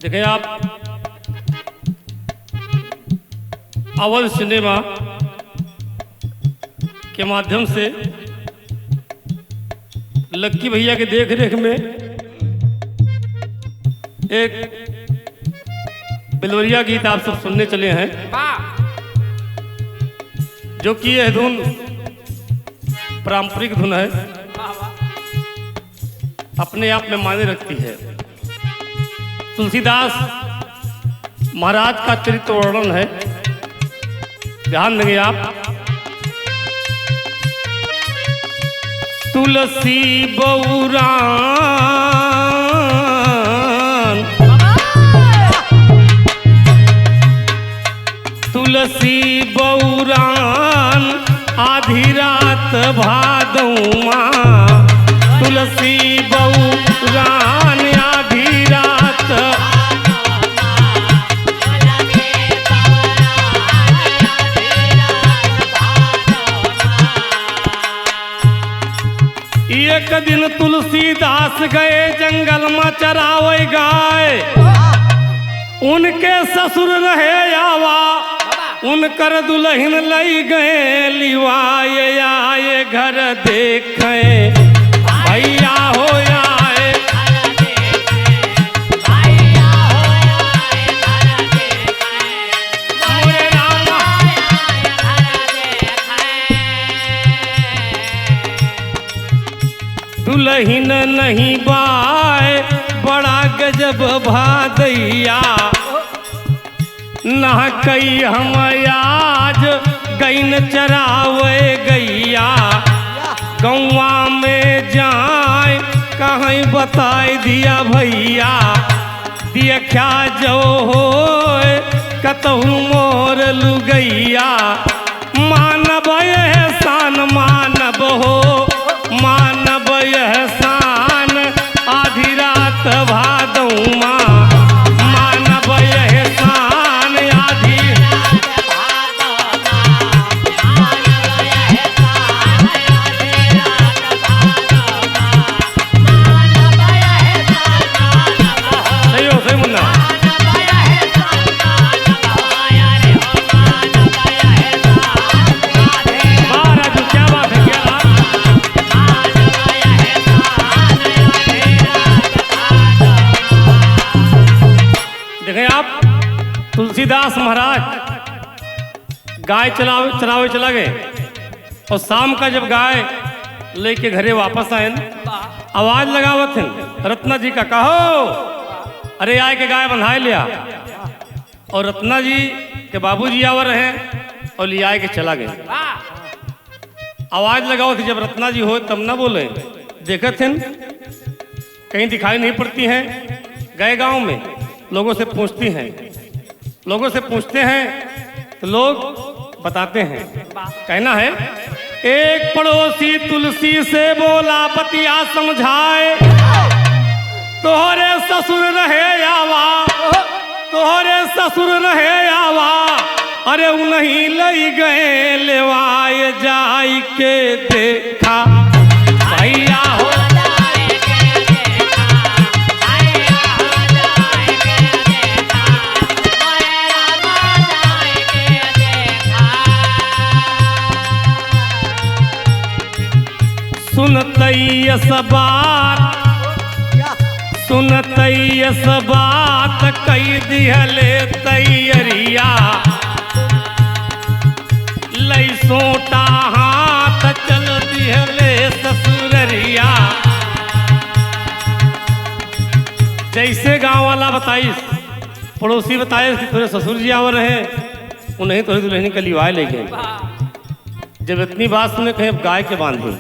देखें आप अवध सिनेमा के माध्यम से लक्की भैया के देख रेख में एक बिलवरिया गीत आप सब सुनने चले हैं, जो कि यह धुन पारंपरिक धुन है, अपने आप में मायने रखती है। तुलसीदास महाराज का चरित्र वर्णन है, ध्यान देंगे आप। तुलसी बौरान, तुलसी बौरान आधी रात भादौमा, तुलसी बौरान आधी रात, एक दिन तुलसीदास गए जंगल में चरावे गाय, उनके ससुर रहे आवा, उनकर दुल्हन लई गए लिवाए, आए घर देखे भैया हो आए, दुल्हन नहीं बाय बड़ा गजब भादैया, ना कई हम आज गईन चरावे गैया, गौवा में जाए कहीं बताए दिया भैया, देखा जो हो कतहु मोर लुगैया, मानव एहसान मानव हो, मानव एहसान आधी रात भादौमा, मानव एहसान आधी, सही हो सही मुन्ना, महाराज क्या बात है, क्या बात। देखें आप, तुलसीदास महाराज गाय चरावे चला गए, और शाम का जब गाय लेके घरे वापस आए, आवाज लगावत हैं रत्ना जी का, कहो अरे आए के गाय बंधाए लिया, और रत्ना जी के बाबूजी आवर रहे और ले आए के चला गए। आवाज लगाओ थी जब रत्ना जी हो तब ना बोले, देखत हैं कहीं दिखाई नहीं पड़ती हैं, गए गांव में लोगों से पूछती हैं, लोगों से पूछते हैं तो लोग बताते हैं। कहना है एक पड़ोसी तुलसी से बोला बतिया समझाए, तोहरे ससुर रहे आवा, तोहरे ससुर रहे आवा, अरे उन्हीं लई गए लेवाए, जाई के देखा भैया हो, सुनतैयस बात, सुनतैयस बात कई दिहले तैयरिया, लई सोटा हाथ चल दिहले ससुररिया। जैसे गांव वाला बताइस, पड़ोसी बताए कि थोड़े ससुर जी आवर रहे, उन्हें थोड़ी दुल्हनी का लिवाए ले गए। जब इतनी बात सुने कहीं अब गाय के बांधे,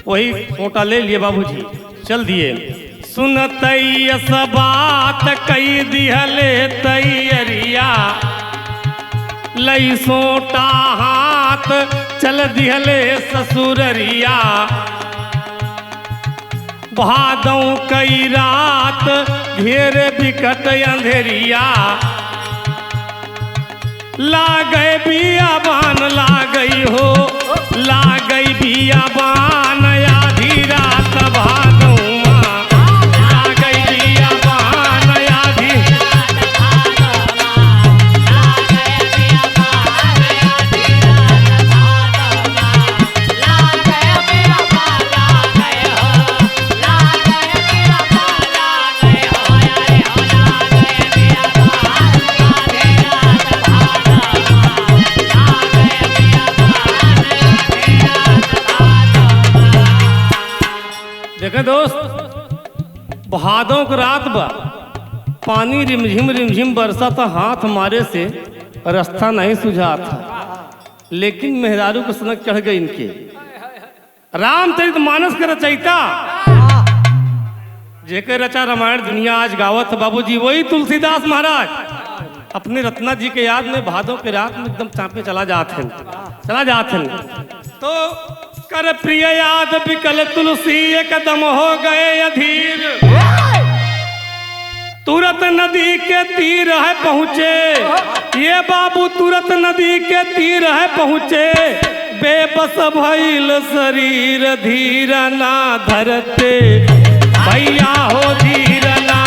वही छोटा ले लिए बाबूजी चल दिए। सुनतैयस बात कई दिहले तैयरिया, लई सोटा हाथ चल दिहले ससुररिया, भादों कई रात घेर बिकट अंधेरिया, ला गए बियाबान ला गई हो, ला गई बियाबान आधी रात भादौमा, ला गई बियाबान आधी देखा दोस्त, भादों की रात बा, पानी रिमझिम बरसा था, हाथ हमारे से रास्ता नहीं सुझा था, लेकिन मेहरारू को सनक चढ़ गई इनके। रामचरित मानस का रचयिता जेकर रचा रामायण दुनिया आज गावत बाबूजी वही तुलसीदास महाराज अपने रत्ना जी के याद में भादों के रात में एकदम चापे चला जाते हैं। तो कर प्रिय याद बिकल तुलसी एकदम हो गए अधीर, तुरंत नदी के तीर है पहुँचे, ये बाबू तुरंत नदी के तीर है पहुँचे, बेबस भइल शरीर धीर ना धरते, भैया हो धीर ना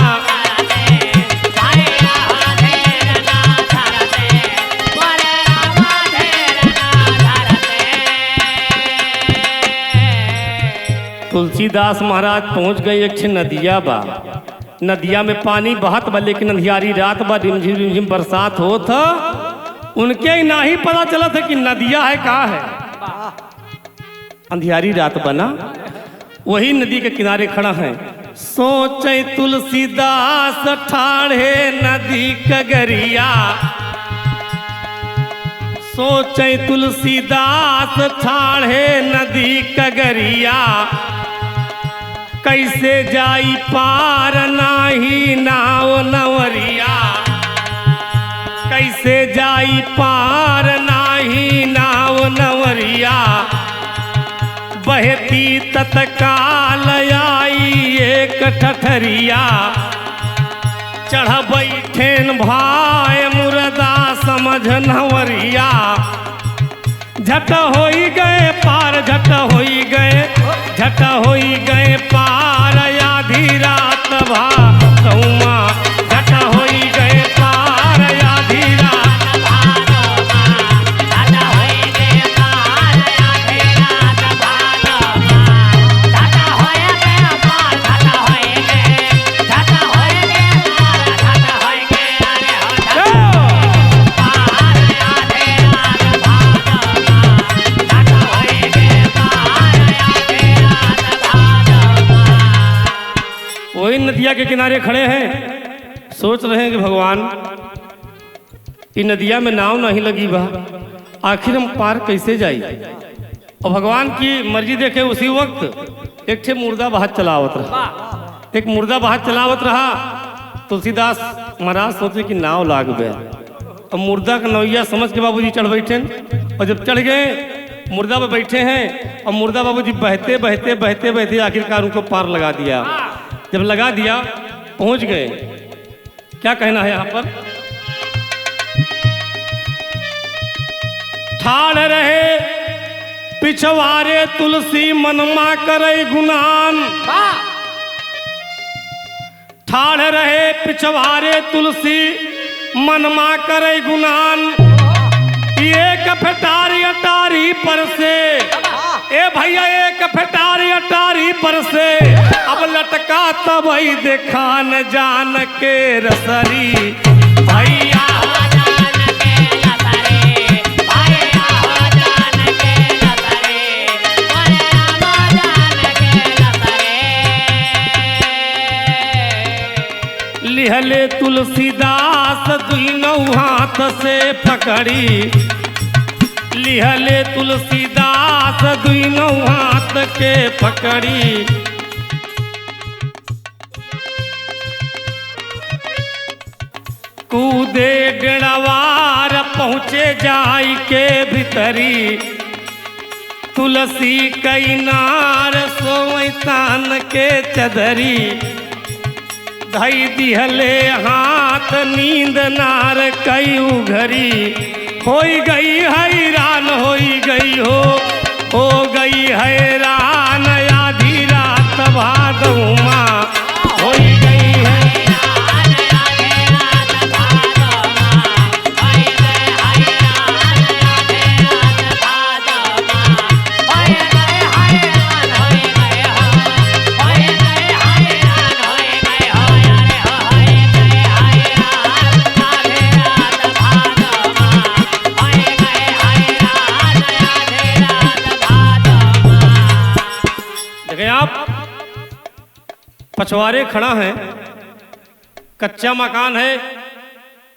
तुलसीदास महाराज पहुंच गए एक नदिया बा, नदिया में पानी बहत बा, लेकिन अंधियारी रात बा, रिमझिम बरसात हो था, उनके ही ना ही पता चला था कि नदिया है कहाँ है। अंधियारी रात बना, वही नदी के किनारे खड़ा है। सोचे तुलसीदास ठाढ़े नदी कगरिया, सोचे तुलसीदास ठाढ़े नदी कगरिया, कैसे जाई पार नाही नाव नवरिया, कैसे जाई पार नाही नाव नवरिया, बहती तत्काल आई एक ठठरिया, चढ़ बैठेन भाई मुर्दा समझ नवरिया, झट होई गए पार, झट होई गए, झट होई गए पार, आधी रात भा कहूँमा, झट होई गए पार, आधी रात भा झट होई गए पार, आधी रात भा झट होई गए पार, झट होई गए, झट होई गए पार, झट होई गए, अरे हो पार, आधी रात भा झट होई गए पार, आधी रात भा। वही नदिया के किनारे खड़े हैं, सोच रहे हैं कि भगवान ये नदिया में नाव नहीं लगी बा, आखिर हम पार कैसे जाई। और भगवान की मर्जी देखे उसी वक्त एक ठे मुर्दा बाहर चलावत रहा, एक मुर्दा बाहर चलावत रहा। तुलसीदास महाराज सोचे कि नाव लाग गया, और मुर्दा का नवैया समझ के बाबूजी चढ़ बैठे, और जब चढ़ गए मुर्दा पे बैठे हैं, और मुर्दा बाबूजी बहते बहते बहते बहते आखिरकार उनको पार लगा दिया। जब लगा दिया पहुंच गए, क्या कहना है यहाँ पर, ठाड़ रहे पिछवारे तुलसी मनमा करे गुनान, ठाड़ रहे पिछवारे तुलसी मनमा करे गुनान, एक फटारी अटारी पर से, ए भैया एक फटारी अटारी पर से, अब लटका तब ही देखा न जान के रसरी, भैया हो जान के रसरी, भैया हो जान के रसरी, भैया हो जान के रसरी। लिहले तुलसीदास दुनों हाथ से पकड़ी, लिहले तुलसीदास दुनों हाथ के पकड़ी, कूदे डेढ़वार पहुँचे जाई के भीतरी, तुलसी कई नार सोई तान के चदरी, धई दिहले हाथ नींद नार कई उघरी, होई गई हैरान होई गई हो गई हैरान, आधी रात भादुमा होई गई हैरान, आधी रात भादुमा होई गई हैरान, आधी रात भादुमा होई गई हैरान, होई गई हो, होई गई हैरान, होई गई हो, अरे हो होई गई हैरान, आधी रात भादुमा होई गई हैरान, आधी पछवारे खड़ा है, कच्चा मकान है,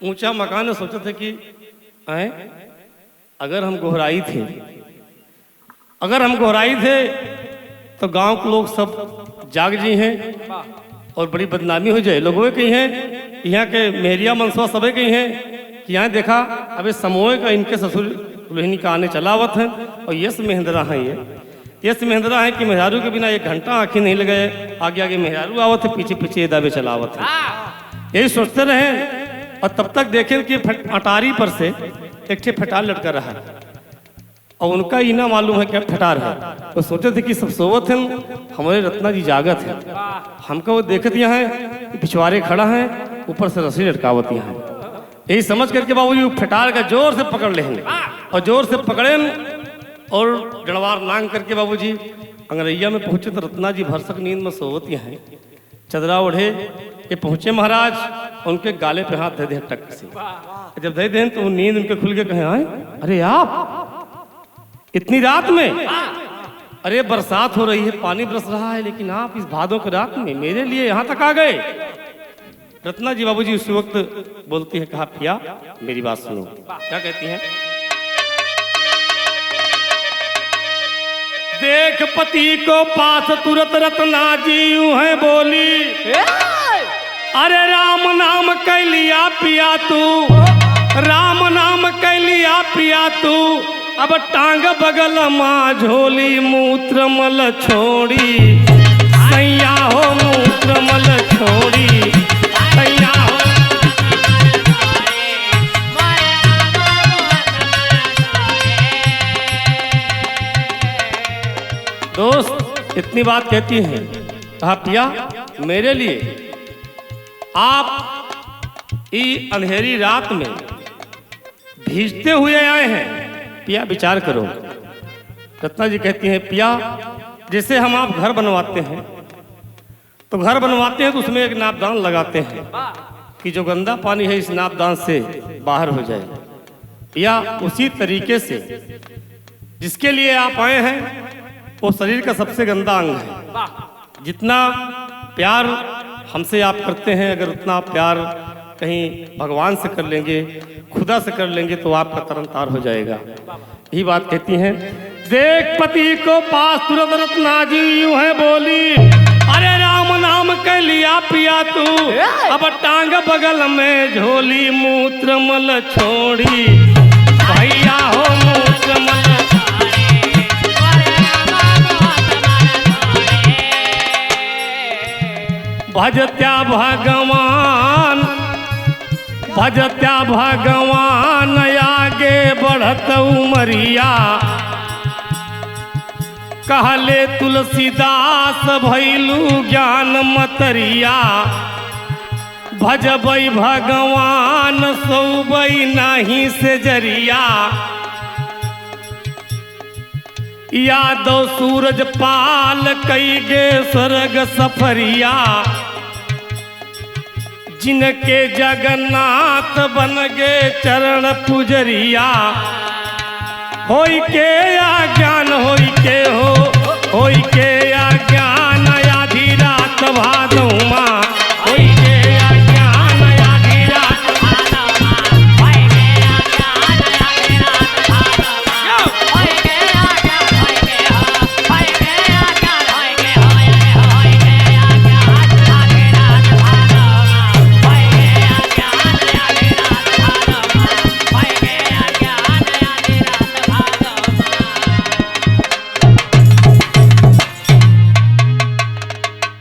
ऊंचा मकान है। सोचे थे कि अगर हम गोहराई थे, तो गांव के लोग सब जाग जी हैं और बड़ी बदनामी हो जाए। लोगों कही हैं यहाँ के मेहरिया मनसवा सबे कही हैं कि यहाँ देखा अबे समोए का इनके ससुर दुल्हनी का आने चलावत हैं और यस महेंद्रा हैं। यस महेंद्रा है कि मेहरारू के बिना 1 घंटा आँखें नहीं लगाए, आगे आगे मेहरारू आवत है, पीछे पीछे दावे चलावत है। यही सोचते रहे और तब तक देखें कि अटारी पर से एक ठे फटार लटका रहा है और उनका ही ना मालूम है क्या फटार है। तो सोचे थे कि सब सोवत हैं, हमारे रत्ना जी जागत है। हमको वो देखत यहाँ है पिछवाड़े खड़ा है, ऊपर से रस्सी लटकावत यहाँ है। यही समझ करके बाबूजी फटार का जोर से पकड़ लेंगे और जोर से पकड़े और डड़वार नांग करके बाबूजी अंगरैया में पहुंचे। तो रत्ना जी भरसक नींद में सोवत यहाँ है, चदरा ओढ़े ये पहुंचे महाराज, उनके गाले पे हाथ दे दे टक से। जब दे दें तो नींद उनके खुल के कहे आए, अरे आप इतनी रात में, अरे बरसात हो रही है, पानी बरस रहा है, लेकिन आप इस भादों की रात में मेरे लिए यहाँ तक आ गए। रत्ना जी बाबूजी उस वक्त बोलती है, कहा पिया मेरी बात सुनो। क्या कहती हैं? देख पति को पास तुरंत रत्ना जी यूं है बोली, अरे राम नाम कह लिया पिया तू, राम नाम कह लिया पिया तू, अब टांग बगल माँ झोली मूत्र मल छोड़ी, सैया हो मूत्र मल छोड़ी, सैया हो। दोस्त इतनी बात कहती हैं, कहा पिया मेरे लिए आप ई अंधेरी रात में भीजते हुए आए हैं, पिया विचार करो। रत्ना जी कहती हैं, पिया जैसे हम आप घर बनवाते हैं तो घर बनवाते हैं तो उसमें एक नापदान लगाते हैं कि जो गंदा पानी है इस नापदान से बाहर हो जाए। या उसी तरीके से जिसके लिए आप आए हैं वो शरीर का सबसे गंदा अंग है। जितना प्यार हमसे आप करते हैं, अगर उतना प्यार कहीं भगवान से कर लेंगे, खुदा से कर लेंगे तो आपका तरन तार हो जाएगा। यही बात कहती हैं। देख पति को पास तुरंत रत्ना जी यूं है बोली, अरे राम नाम कह लिया पिया तू, अब टांग बगल में झोली मूत्र मल छोड़ी, भैया हो मूत्र मल। भजत्या भगवान, भजत्या भगवान आगे बढ़त उमरिया, कहले तुलसीदास भैलू ज्ञान मतरिया, भजबई भगवान सोबई नहीं से जरिया, यादव सूरज पाल कई गे स्वर्ग सफरिया, जिनके जगन्नाथ बन गे चरण पुजरिया, होई के या ज्ञान